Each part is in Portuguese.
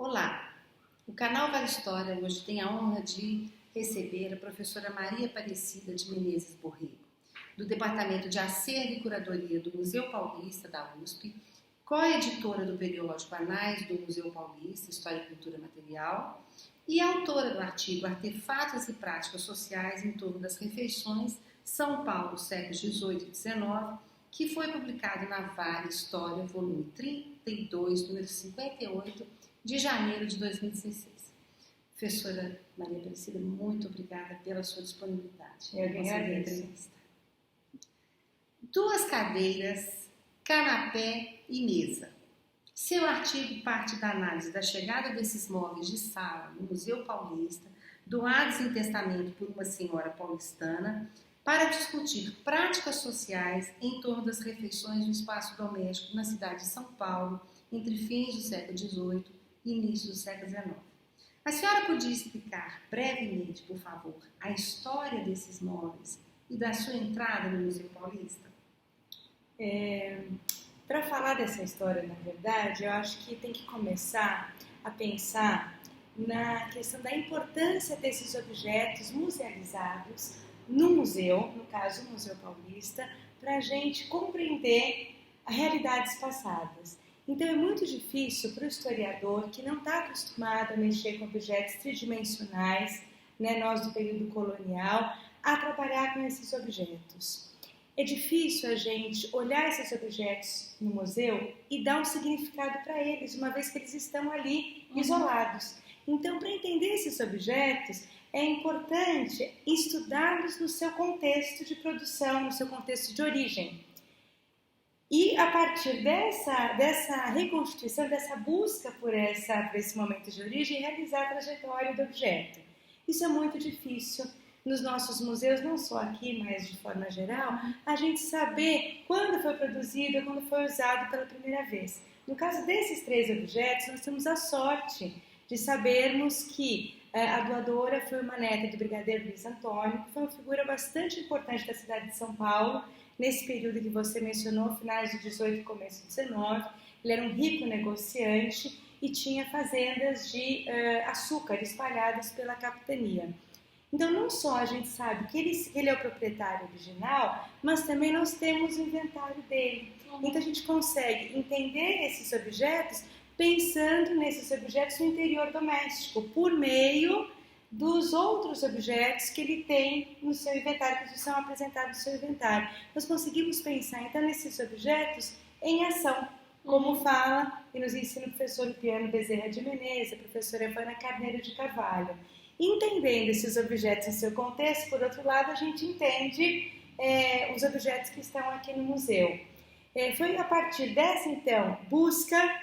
Olá! O canal Vale História hoje tem a honra de receber a professora Maria Aparecida de Menezes Borrego, do Departamento de Acervo e Curadoria do Museu Paulista da USP, co-editora do periódico Anais do Museu Paulista, História e Cultura Material, e autora do artigo Artefatos e Práticas Sociais em torno das refeições São Paulo, séculos XVIII e XIX, que foi publicado na Vale História, volume 32, número 58, de janeiro de 2016. Professora Maria Aparecida, muito obrigada pela sua disponibilidade. Eu que agradeço. Duas cadeiras, canapé e mesa. Seu artigo parte da análise da chegada desses móveis de sala no Museu Paulista, doados em testamento por uma senhora paulistana, para discutir práticas sociais em torno das refeições no espaço doméstico na cidade de São Paulo, entre fins do século XVIII e início do século XIX. A senhora podia explicar brevemente, por favor, a história desses móveis e da sua entrada no Museu Paulista? Para falar dessa história, na verdade, eu acho que tem que começar a pensar na questão da importância desses objetos musealizados no museu, no caso o Museu Paulista, para a gente compreender as realidades passadas. Então é muito difícil para o historiador que não está acostumado a mexer com objetos tridimensionais, nós do período colonial, a trabalhar com esses objetos. É difícil a gente olhar esses objetos no museu e dar um significado para eles, uma vez que eles estão ali isolados. Então, para entender esses objetos, é importante estudá-los no seu contexto de produção, no seu contexto de origem. E a partir dessa reconstituição, dessa busca por esse momento de origem, realizar a trajetória do objeto. Isso é muito difícil nos nossos museus, não só aqui, mas de forma geral, a gente saber quando foi produzido, quando foi usado pela primeira vez. No caso desses três objetos, nós temos a sorte de sabermos que a doadora foi uma neta do brigadeiro Luiz Antônio, que foi uma figura bastante importante da cidade de São Paulo, nesse período que você mencionou, finais do 18 e começo do 19. Ele era um rico negociante e tinha fazendas de açúcar espalhadas pela capitania. Então, não só a gente sabe que ele é o proprietário original, mas também nós temos o inventário dele. Então, a gente consegue entender esses objetos pensando nesses objetos no interior doméstico, por meio dos outros objetos que ele tem no seu inventário, que são apresentados no seu inventário. Nós conseguimos pensar, então, nesses objetos em ação, como fala e nos ensina o professor Lupiano Bezerra de Menezes, a professora Evana Carneiro de Carvalho. Entendendo esses objetos em seu contexto, por outro lado, a gente entende os objetos que estão aqui no museu. Foi a partir dessa, então, busca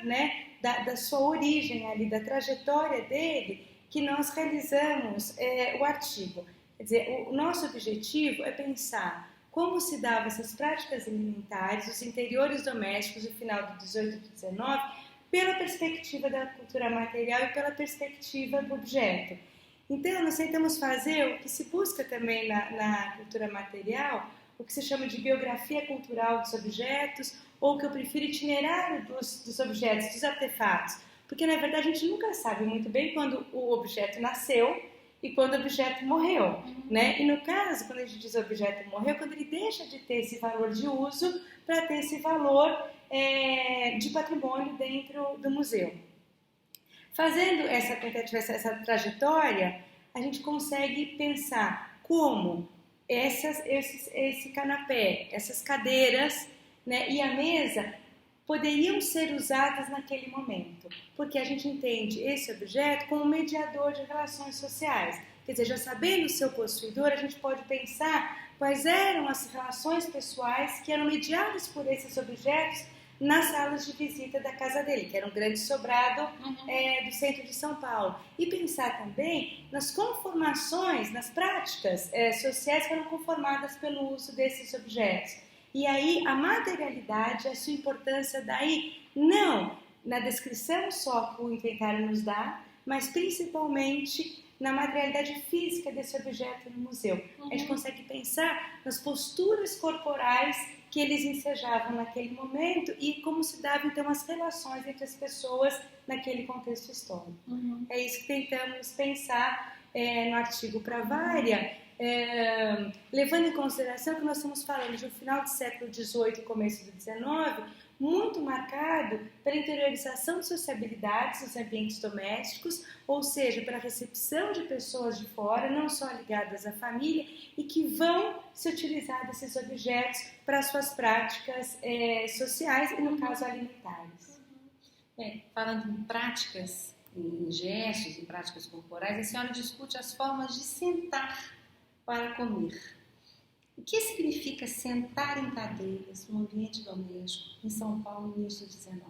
da sua origem ali, da trajetória dele, que nós realizamos o artigo. Quer dizer, o nosso objetivo é pensar como se davam essas práticas alimentares, os interiores domésticos do final do 18 e do 19, pela perspectiva da cultura material e pela perspectiva do objeto. Então, nós tentamos fazer o que se busca também na cultura material, o que se chama de biografia cultural dos objetos, ou o que eu prefiro, itinerário dos objetos, dos artefatos. Porque, na verdade, a gente nunca sabe muito bem quando o objeto nasceu e quando o objeto morreu. E, no caso, quando a gente diz o objeto morreu, quando ele deixa de ter esse valor de uso para ter esse valor de patrimônio dentro do museu. Fazendo essa tentativa, essa trajetória, a gente consegue pensar como esse canapé, essas cadeiras e a mesa poderiam ser usadas naquele momento, porque a gente entende esse objeto como mediador de relações sociais. Quer dizer, já sabendo o seu possuidor, a gente pode pensar quais eram as relações pessoais que eram mediadas por esses objetos nas salas de visita da casa dele, que era um grande sobrado do centro de São Paulo. E pensar também nas conformações, nas práticas sociais que eram conformadas pelo uso desses objetos. E aí a materialidade, a sua importância daí, não na descrição só que o inventário nos dá, mas principalmente na materialidade física desse objeto no museu. A gente consegue pensar nas posturas corporais que que eles ensejavam naquele momento e como se davam então as relações entre as pessoas naquele contexto histórico. É isso que tentamos pensar no artigo Pravária, levando em consideração que nós estamos falando de um final do século XVIII e começo do XIX, muito marcado pela interiorização de sociabilidades nos ambientes domésticos, ou seja, pela recepção de pessoas de fora, não só ligadas à família, e que vão se utilizar desses objetos para suas práticas sociais e, no caso, alimentares. Falando em práticas, em gestos, em práticas corporais, a senhora discute as formas de sentar para comer. O que significa sentar em cadeiras no ambiente doméstico em São Paulo no início do XIX?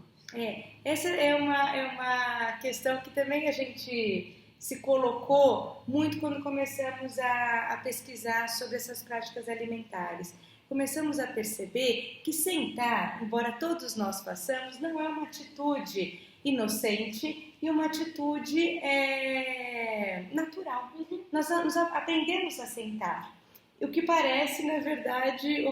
Essa é uma questão que também a gente se colocou muito quando começamos a pesquisar sobre essas práticas alimentares. Começamos a perceber que sentar, embora todos nós façamos, não é uma atitude inocente e uma atitude natural. Nós aprendemos a sentar. O que parece, na verdade,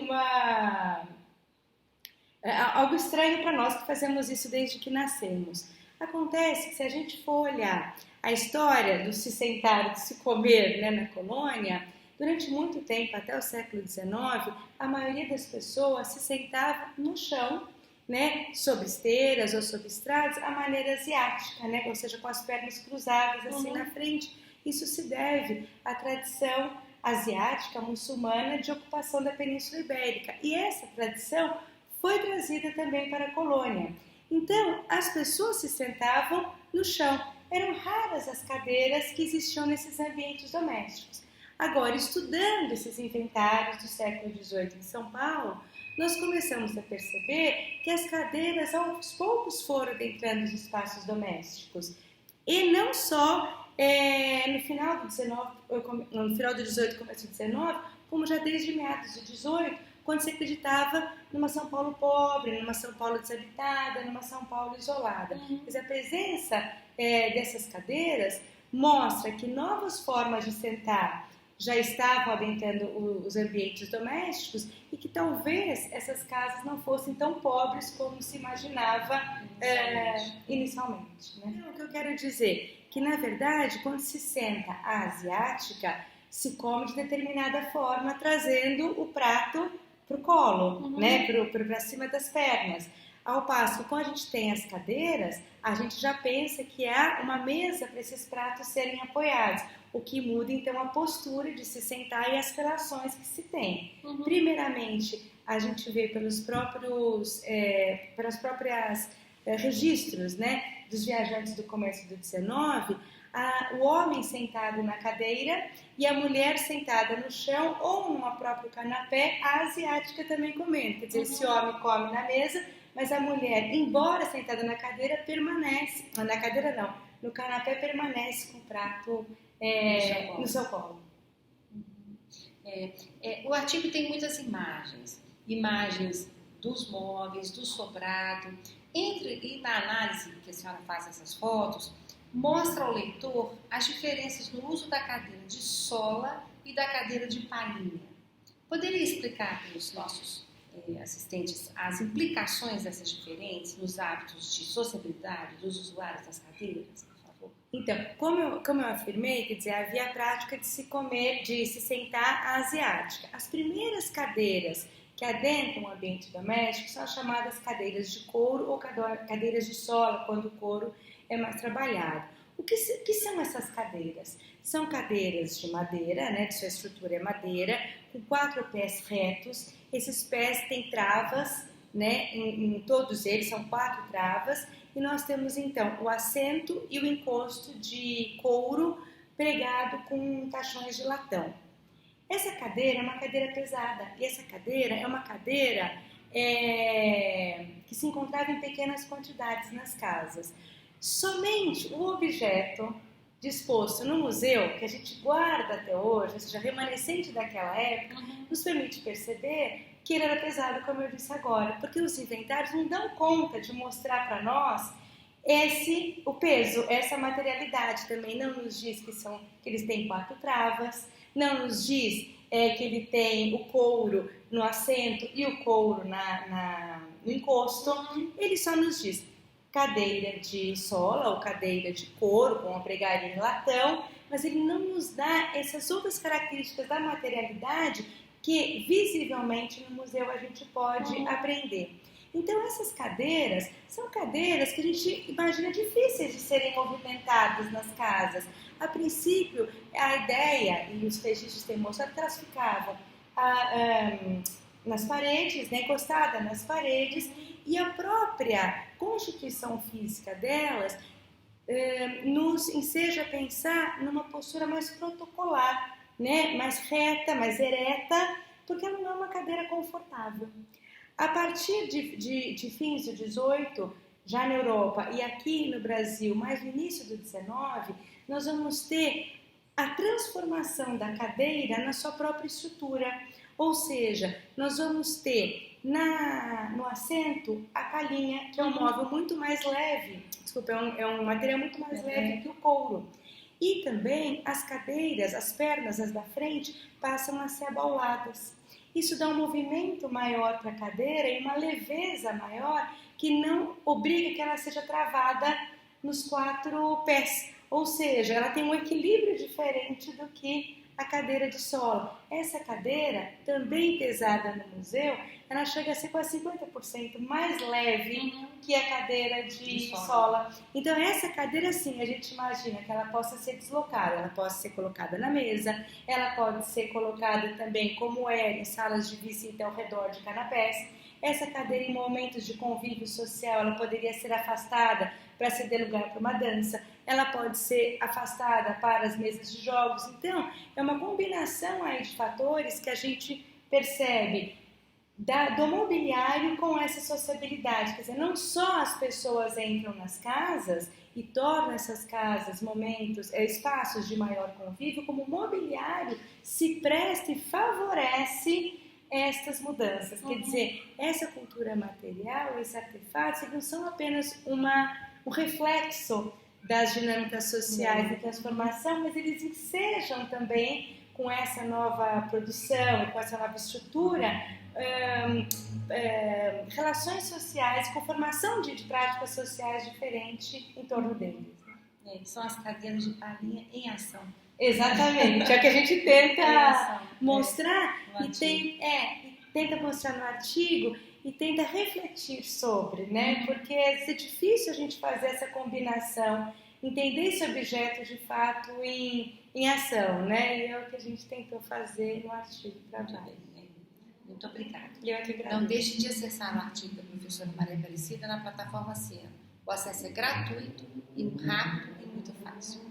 algo estranho para nós que fazemos isso desde que nascemos. Acontece que se a gente for olhar a história do se sentar, do se comer, né, na colônia, durante muito tempo, até o século XIX, a maioria das pessoas se sentava no chão, né, sobre esteiras ou sobre estradas, à maneira asiática, né, ou seja, com as pernas cruzadas assim na frente. Isso se deve à tradição asiática, muçulmana, de ocupação da Península Ibérica. E essa tradição foi trazida também para a colônia. Então, as pessoas se sentavam no chão. Eram raras as cadeiras que existiam nesses ambientes domésticos. Agora, estudando esses inventários do século XVIII em São Paulo, nós começamos a perceber que as cadeiras aos poucos foram adentrando os espaços domésticos. E não só no final do XVIII, começo do XIX, como já desde meados do XVIII, quando se acreditava numa São Paulo pobre, numa São Paulo desabitada, numa São Paulo isolada. Mas a presença dessas cadeiras mostra que novas formas de sentar já estavam adentrando os ambientes domésticos e que talvez essas casas não fossem tão pobres como se imaginava inicialmente. Né? Então, o que eu quero dizer que, na verdade, quando se senta a asiática, se come de determinada forma, trazendo o prato para o colo, né? Para cima das pernas. Ao passo que, quando a gente tem as cadeiras, a gente já pensa que há uma mesa para esses pratos serem apoiados, o que muda, então, a postura de se sentar e as relações que se tem. Primeiramente, a gente vê pelas próprias registros, né, dos viajantes do começo do XIX, o homem sentado na cadeira e a mulher sentada no chão ou numa próprio canapé, a asiática também comendo. Quer dizer, esse homem come na mesa, mas a mulher, embora sentada na cadeira, permanece, na cadeira não, no canapé permanece com o prato no seu colo. O artigo tem muitas imagens dos móveis, do sobrado, e na análise que a senhora faz dessas fotos, mostra ao leitor as diferenças no uso da cadeira de sola e da cadeira de palhinha. Poderia explicar para os nossos assistentes as implicações dessas diferenças nos hábitos de sociabilidade dos usuários das cadeiras, por favor? Então, como eu afirmei, quer dizer, havia a prática de se sentar asiática. As primeiras cadeiras que adentram o ambiente doméstico são as chamadas cadeiras de couro ou cadeiras de sola, quando o couro é mais trabalhado. O que são essas cadeiras? São cadeiras de madeira, né, de sua estrutura é madeira, com 4 pés retos. Esses pés têm travas, né, em todos eles são 4 travas, e nós temos então o assento e o encosto de couro pregado com caixões de latão. Essa cadeira é uma cadeira pesada, e essa cadeira é uma cadeira que se encontrava em pequenas quantidades nas casas. Somente o objeto disposto no museu, que a gente guarda até hoje, ou seja, remanescente daquela época, nos permite perceber que ele era pesado, como eu disse agora, porque os inventários não dão conta de mostrar para nós o peso, essa materialidade. Também não nos diz que eles têm 4 travas, não nos diz é que ele tem o couro no assento e o couro no encosto. Ele só nos diz cadeira de sola ou cadeira de couro com a pregaria em latão, mas ele não nos dá essas outras características da materialidade que visivelmente no museu a gente pode aprender. Então essas cadeiras são cadeiras que a gente imagina difíceis de serem movimentadas nas casas. A princípio, a ideia, e os registros têm mostrado que elas ficavam nas paredes, né, encostada nas paredes, e a própria constituição física delas nos enseja a pensar numa postura mais protocolar, né, mais reta, mais ereta, porque ela não é uma cadeira confortável. A partir de fins do 18, já na Europa e aqui no Brasil, mais no início do 19, nós vamos ter a transformação da cadeira na sua própria estrutura. Ou seja, nós vamos ter no assento a palhinha, que é um móvel muito mais leve, é um material muito mais leve que o couro. E também as cadeiras, as pernas, as da frente, passam a ser abauladas. Isso dá um movimento maior para a cadeira e uma leveza maior que não obriga que ela seja travada nos 4 pés. Ou seja, ela tem um equilíbrio diferente do que a cadeira de sola. Essa cadeira, também pesada no museu, ela chega a ser quase 50% mais leve que a cadeira de sola. Então essa cadeira, sim, a gente imagina que ela possa ser deslocada, ela pode ser colocada na mesa, ela pode ser colocada também, como é, em salas de visita ao redor de canapés. Essa cadeira, em momentos de convívio social, ela poderia ser afastada para ceder lugar para uma dança, ela pode ser afastada para as mesas de jogos. Então, é uma combinação aí de fatores que a gente percebe do mobiliário com essa sociabilidade. Quer dizer, não só as pessoas entram nas casas e tornam essas casas momentos, espaços de maior convívio, como o mobiliário se presta e favorece estas mudanças. Quer dizer, essa cultura material, esses artefatos, eles não são apenas um reflexo das dinâmicas sociais de transformação, mas eles ensejam também, com essa nova produção, com essa nova estrutura, relações sociais, com formação de práticas sociais diferentes em torno deles. São as cadeiras de palhinha em ação. Exatamente, é o que a gente tenta mostrar e tenta mostrar no artigo e tenta refletir sobre, né? Porque é difícil a gente fazer essa combinação, entender esse objeto de fato em ação, né? E é o que a gente tentou fazer no artigo de trabalho. Muito obrigada. Eu que agradeço. Não deixe de acessar o artigo da professora Maria Aparecida na plataforma Cielo. O acesso é gratuito, e rápido e muito fácil.